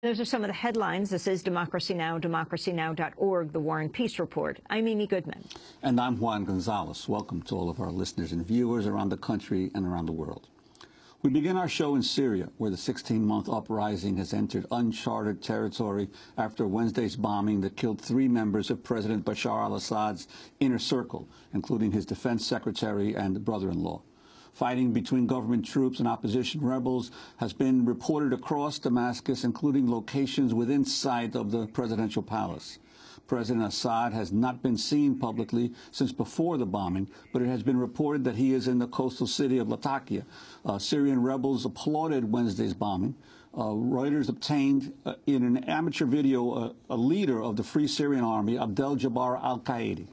Those are some of the headlines. This is Democracy Now!, democracynow.org, The War and Peace Report. I'm Amy Goodman. And I'm Juan Gonzalez. Welcome to all of our listeners and viewers around the country and around the world. We begin our show in Syria, where the 16-month uprising has entered uncharted territory after Wednesday's bombing that killed 3 members of President Bashar al-Assad's inner circle, including his defense secretary and brother-in-law. Fighting between government troops and opposition rebels has been reported across Damascus, including locations within sight of the presidential palace. President Assad has not been seen publicly since before the bombing, but it has been reported that he is in the coastal city of Latakia. Syrian rebels applauded Wednesday's bombing. Reuters obtained in an amateur video a leader of the Free Syrian Army, Abdel Jabbar al-Qaedi.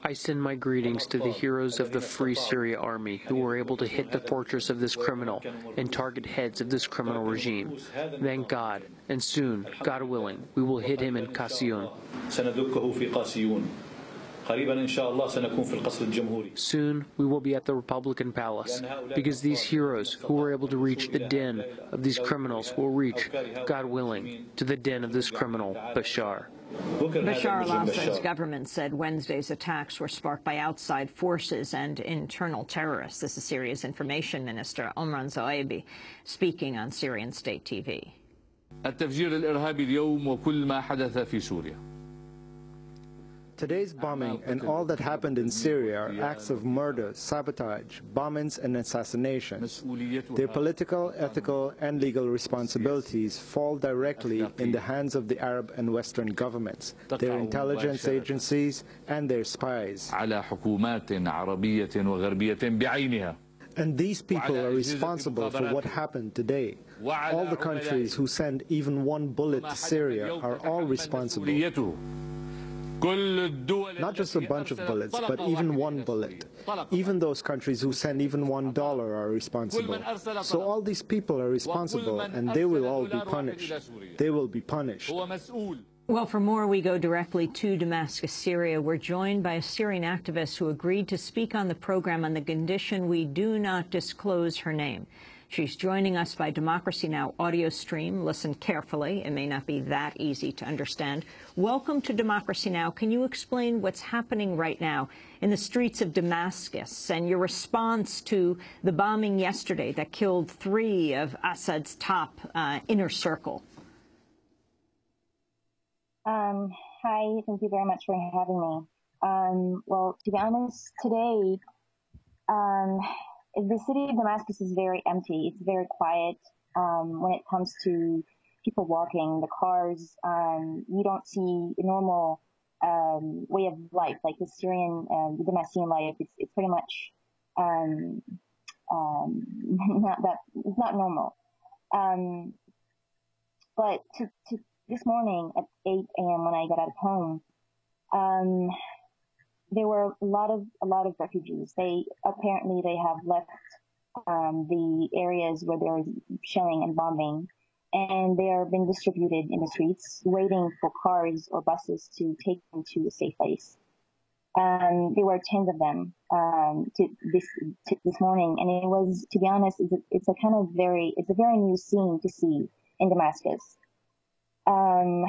I send my greetings to the heroes of the Free Syria Army who were able to hit the fortress of this criminal and target heads of this criminal regime. Thank God, and soon, God willing, we will hit him in Qasiyun. Soon, we will be at the Republican Palace, because these heroes who were able to reach the den of these criminals will reach, God willing, to the den of this criminal, Bashar. Bashar al-Assad's government said Wednesday's attacks were sparked by outside forces and internal terrorists. This is Syria's information minister, Omran Zoaibi, speaking on Syrian state TV. التفجير الإرهابي اليوم وكل ما حدث في سوريا. Today's bombing and all that happened in Syria are acts of murder, sabotage, bombings and assassinations. Their political, ethical and legal responsibilities fall directly in the hands of the Arab and Western governments, their intelligence agencies and their spies. على حكومات عربية وغربية بعينها. And these people are responsible for what happened today. All the countries who send even one bullet to Syria are all responsible. Not just a bunch of bullets, but even one bullet. Even those countries who send even $1 are responsible. So all these people are responsible, and they will all be punished. They will be punished. Well, for more, we go directly to Damascus, Syria. We're joined by a Syrian activist who agreed to speak on the program on the condition we do not disclose her name. She's joining us by Democracy Now! Audio stream. Listen carefully. It may not be that easy to understand. Welcome to Democracy Now! Can you explain what's happening right now in the streets of Damascus and your response to the bombing yesterday that killed 3 of Assad's top inner circle? Hi, thank you very much for having me. Well, to be honest, today, the city of Damascus is very empty. It's very quiet when it comes to people walking, the cars. You don't see a normal way of life, like the Syrian, the Damascus life. It's pretty much it's not normal. But to this morning at 8 a.m. when I got out of home, there were a lot of refugees. They have left the areas where there was shelling and bombing, and they are being distributed in the streets, waiting for cars or buses to take them to a safe place. There were tens of them this morning, and it was, to be honest, it's a very new scene to see in Damascus. And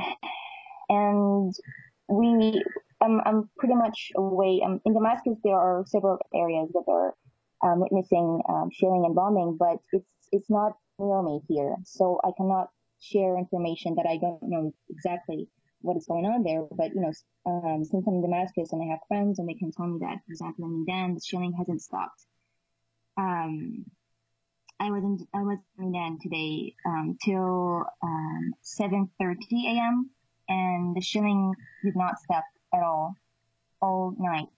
I'm pretty much away. In Damascus, there are several areas that are witnessing shelling and bombing, but it's not near me here, so I cannot share information that I don't know exactly what is going on there. But since I'm in Damascus and I have friends, and they can tell me that, for example, in Medan, the shelling hasn't stopped. I was in Medan today till 7:30 a.m. and the shelling did not stop at all night.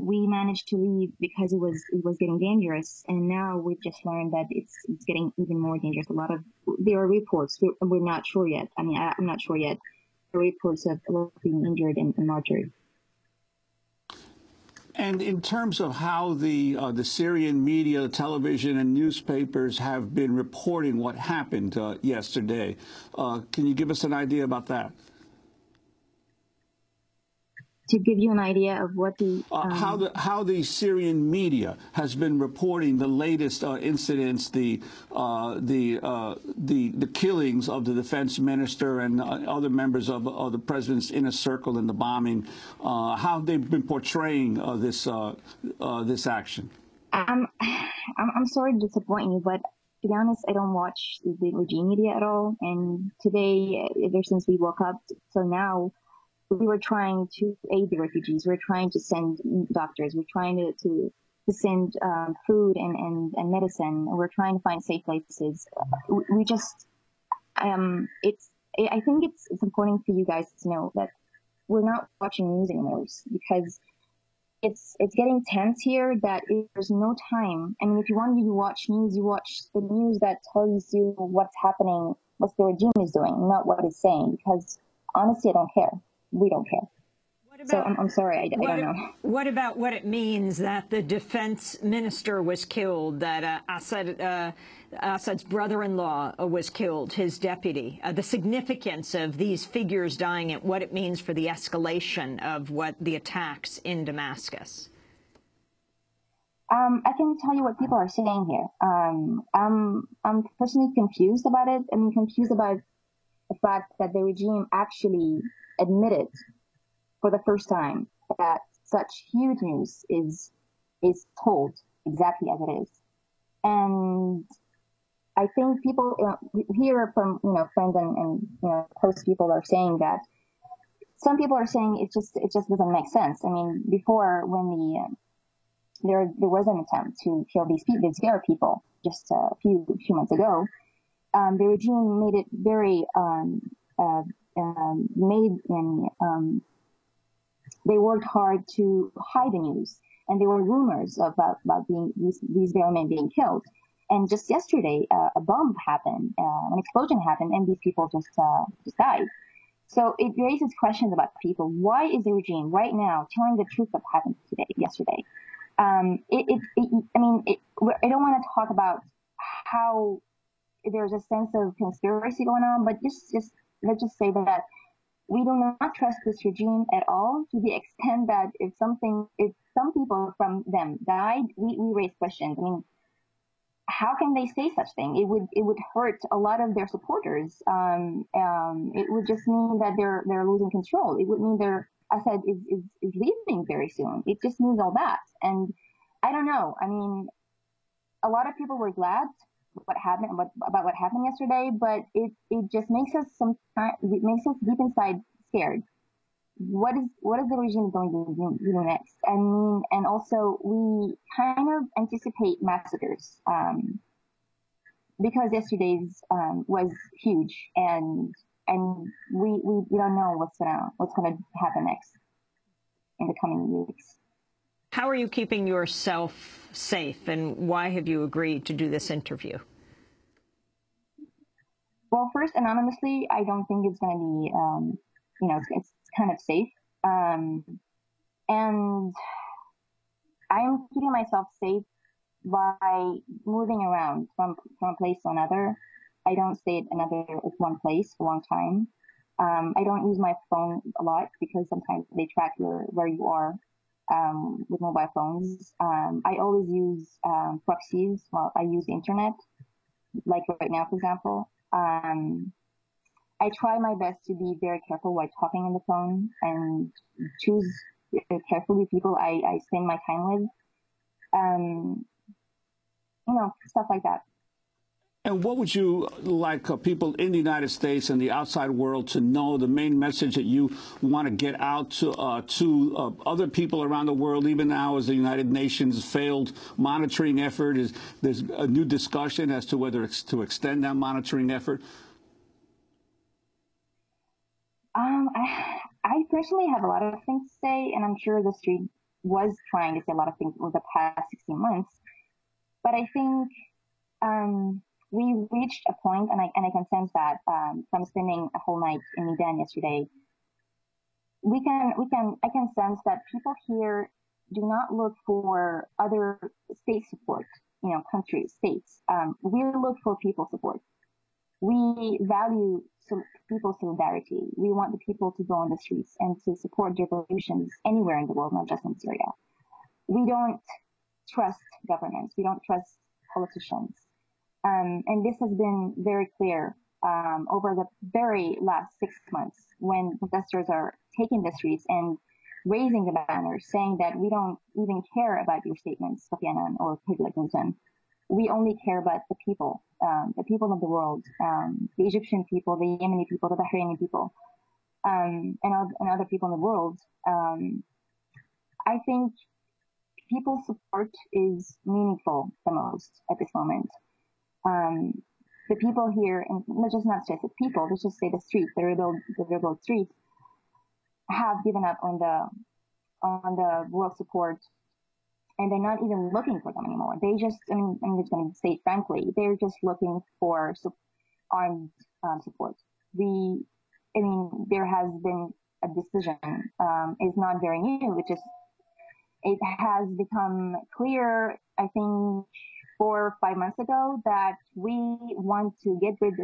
We managed to leave because it was getting dangerous, and now we've just learned that it's getting even more dangerous. There are reports. We're not sure yet. I mean, I'm not sure yet. There are reports of a lot of being injured and martyred. And in terms of how the Syrian media, television, and newspapers have been reporting what happened yesterday, can you give us an idea about that? to give you an idea of what the how the Syrian media has been reporting the latest incidents, the killings of the defense minister and other members of the president's inner circle in the bombing, how they've been portraying this action. I'm sorry to disappoint you, but to be honest, I don't watch the regime media at all. And today, ever since we woke up, so now, we were trying to aid the refugees. We're trying to send doctors. We're trying to send food and medicine. We're trying to find safe places. We just, I think it's important for you guys to know that we're not watching news anymore because it's getting tense here that there's no time. I mean, if you want to watch news, you watch the news that tells you what's happening, what the regime is doing, not what it's saying, because honestly, I don't care. We don't care. So I'm sorry, I don't know. What about what it means that the defense minister was killed, that Assad's brother-in-law was killed, his deputy, the significance of these figures dying and what it means for the escalation of what the attacks in Damascus? I can tell you what people are saying here. I'm personally confused about it. I mean, confused about the fact that the regime actually admitted for the first time that such huge news is told exactly as it is. And I think people hear from friends and close people are saying that some people are saying it just doesn't make sense. I mean, before when there was an attempt to kill these people just a few months ago, the regime made it very they worked hard to hide the news, and there were rumors about these very men being killed. And just yesterday, a bomb happened, an explosion happened, and these people just died. So it raises questions about people. Why is the regime right now telling the truth of what happened yesterday? I don't want to talk about how there's a sense of conspiracy going on, but let's just say that we do not trust this regime at all, to the extent that if some people from them died, we raise questions. I mean, how can they say such thing? It would hurt a lot of their supporters. It would just mean that they're losing control. It would mean Assad is leaving very soon. It just means all that. And I don't know. I mean, a lot of people were glad about what happened yesterday, but it just makes us deep inside scared. What is the regime going to do next? I mean, and also we kind of anticipate massacres because yesterday's was huge, and we don't know what's gonna happen next in the coming weeks. How are you keeping yourself safe, and why have you agreed to do this interview? Well, first, anonymously, I don't think it's going to be, it's kind of safe. And I'm keeping myself safe by moving around from a place to another. I don't stay at one place for a long time. I don't use my phone a lot because sometimes they track where you are with mobile phones. I always use proxies. Well, I use the internet, like right now, for example. I try my best to be very careful while talking on the phone and choose carefully people I spend my time with. Stuff like that. And what would you like people in the United States and the outside world to know, the main message that you want to get out to other people around the world, even now as the United Nations failed monitoring effort? There's a new discussion as to whether it's to extend that monitoring effort? I personally have a lot of things to say, and I'm sure the street was trying to say a lot of things over the past 16 months. But I think we reached a point, and I can sense that from spending a whole night in Medan yesterday. I can sense that people here do not look for other state support, countries, states. We look for people support. We value people's solidarity. We want the people to go on the streets and to support their revolutions anywhere in the world, not just in Syria. We don't trust governments. We don't trust politicians. And this has been very clear over the very last 6 months when protesters are taking the streets and raising the banners saying that we don't even care about your statements, Sofianan or Gunjan. We only care about the people of the world, the Egyptian people, the Yemeni people, the Bahraini people, and other people in the world. I think people's support is meaningful the most at this moment. The people here, and not just the people, let's just say the streets, the rebuild streets, have given up on the world support, and they're not even looking for them anymore. They just, I'm just going to say it frankly, they're just looking for armed support. There has been a decision. It's not very new. It has become clear, I think, 4 or 5 months ago, that we want to get rid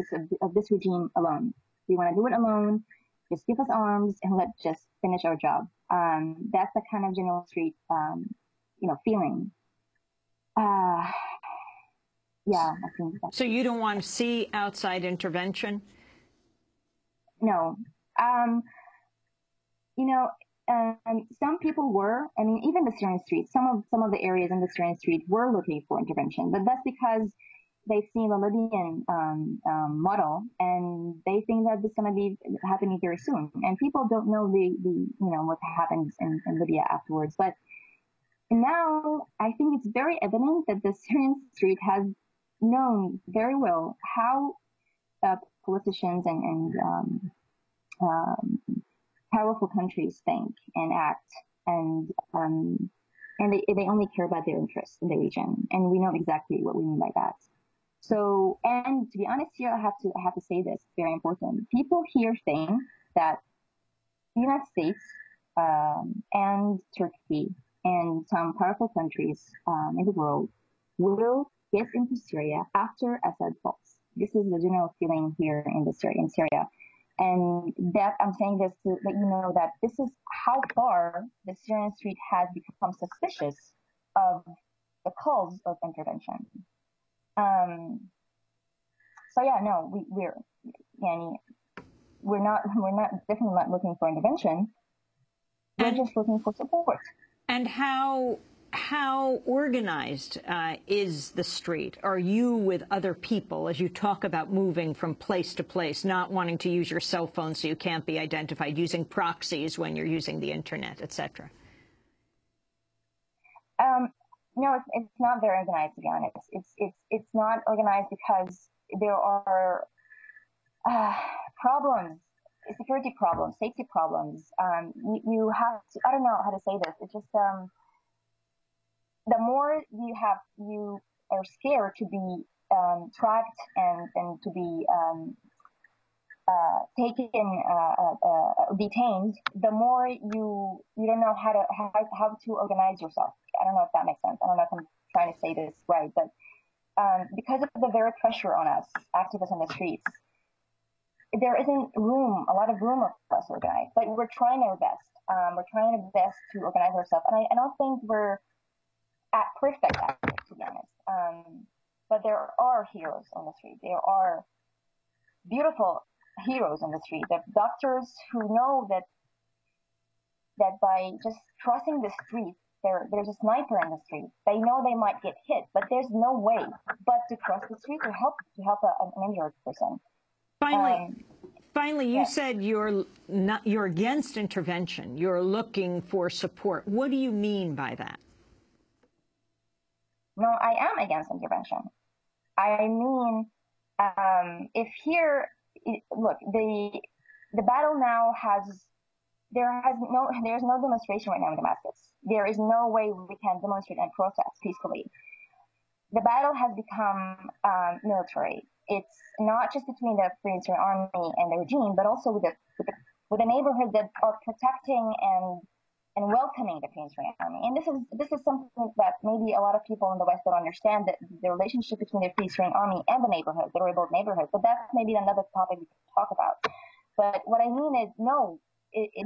of this regime alone. We want to do it alone. Just give us arms and let's just finish our job. That's the kind of general street, feeling. I think that's. So you don't want to see outside intervention? No. Some people were. Even the Syrian street. Some of the areas in the Syrian street were looking for intervention, but that's because they've seen the Libyan model, and they think that this is going to be happening very soon. And people don't know what happens in Libya afterwards. But now I think it's very evident that the Syrian street has known very well how politicians and powerful countries think and act, and they only care about their interests in the region, and we know exactly what we mean by that. So, and to be honest here, I have to say this, very important. People here think that the United States and Turkey and some powerful countries in the world will get into Syria after Assad falls. This is the general feeling here in Syria. And that I'm saying this to let you know that this is how far the Syrian street has become suspicious of the calls of intervention. We're definitely not looking for intervention. We're just looking for support. And how organized is the street? Are you with other people as you talk about moving from place to place, not wanting to use your cell phone so you can't be identified, using proxies when you're using the internet, etc.? No, it's not very organized, to be honest. It's not organized because there are problems, security problems, safety problems. You have to, I don't know how to say this. It's just the more you are scared to be tracked and to be detained, the more you don't know how to organize yourself. I don't know if that makes sense. I don't know if I'm trying to say this right, but because of the very pressure on us, activists on the streets, there isn't a lot of room for us to organize. But we're trying our best. We're trying our best to organize ourselves, and I don't think we're perfect at it, to be honest. But there are heroes on the street. There are beautiful heroes on the street. The doctors who know that by just crossing the street, there's a sniper in the street. They know they might get hit, but there's no way but to cross the street to help an injured person. Finally, you said you're against intervention. You're looking for support. What do you mean by that? No, I am against intervention. I mean, look, the battle now there's no demonstration right now in Damascus. There is no way we can demonstrate and protest peacefully. The battle has become military. It's not just between the Free Syrian Army and the regime, but also with the neighborhoods that are protecting and and welcoming the Free Syrian Army. And this is something that maybe a lot of people in the West don't understand, that the relationship between the Free Syrian Army and the neighborhood, the rebuilt neighborhood. But that's maybe another topic we can talk about. But what I mean is, no,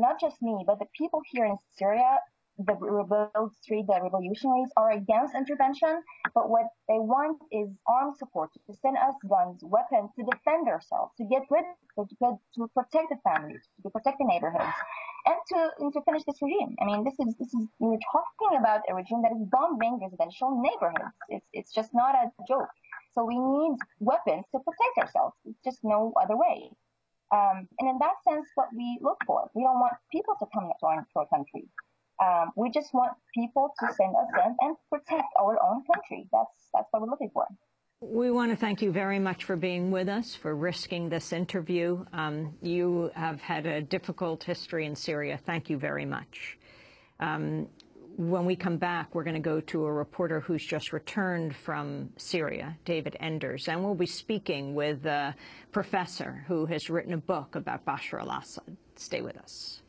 not just me, but the people here in Syria, the rebuilt street, the revolutionaries, are against intervention, but what they want is armed support, to send us guns, weapons, to defend ourselves, to get rid of, to protect the families, to protect the neighborhoods, and to finish this regime. I mean, this is we're talking about a regime that is bombing residential neighborhoods. It's just not a joke. So we need weapons to protect ourselves. It's just no other way. And in that sense, what we look for, we don't want people to come to our country. We just want people to send us in and protect our own country. That's what we're looking for. We want to thank you very much for being with us, for risking this interview. You have had a difficult history in Syria. Thank you very much. When we come back, we're going to go to a reporter who's just returned from Syria, David Enders, and we'll be speaking with a professor who has written a book about Bashar al-Assad. Stay with us.